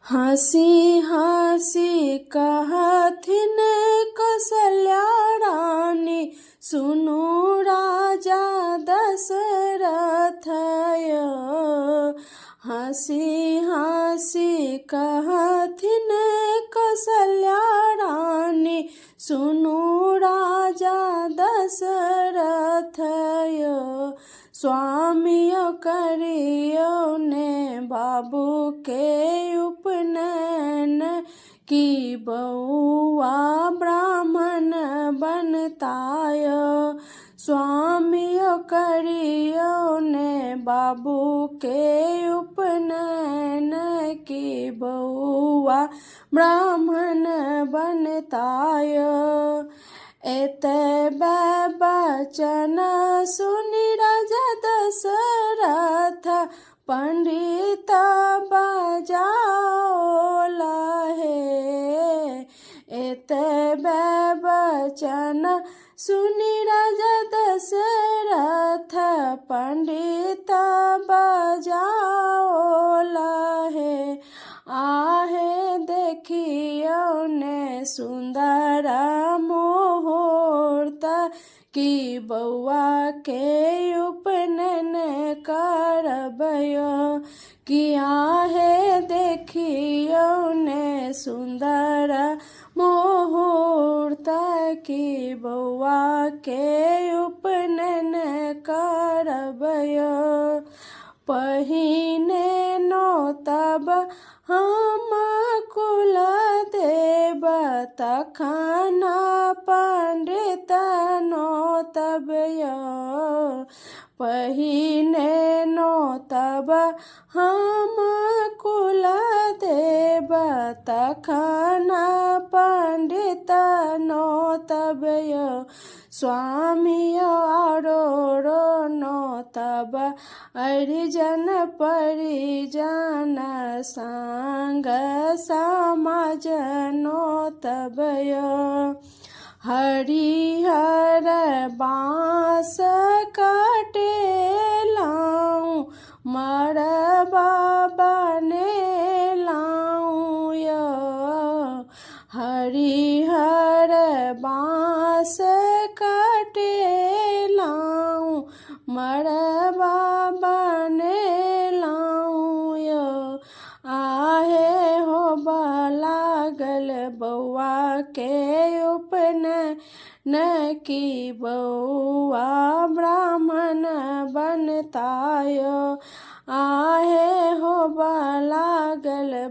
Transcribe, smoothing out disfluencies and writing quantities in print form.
हँसी हँसी कहथिन कौशल्या रानी, सुनु राजा दशरथ य। हँसी हँसी कहथिन कौशल्या रानी, सुनु राजा दशरथ य। स्वामियो करियो ने बाबू के उपनयन, की बउआ ब्राह्मण बनताय। स्वामियो करियो ने बाबू के उपनयन, की बउआ ब्राह्मण बनताय। एतबे बचन सुनि राजा दशरथ, पंडित बजाओ लहे। एतबे बचन सुनि राजा दशरथ, पंडित बजाओ लहे। आहे देखियो ने सुंदर मुहूर्त, की बउआ के उपनयन करबयो। कि आहे देखियो ने सुंदर मुहूर्त, की बउआ के उपनयन करबयो। पहिने नो तब हम कुल देव, तखन पंडित नो तब य। पहिने नो तब हम कुल देव, तखन पंडित नो तब य। स्वामियो आरो नो तब, हरिजन परिजन संग समाज नो तब य। हरिहर बाँस काटे लाऊं, मरबा बने लाऊं य। हरिहर बाँस काटे लाऊं, मरबा बने लाऊं य। आहे हो लागल बउआ के उपनयन, की बउआ ब्राह्मण बनताय। आहे हो लागल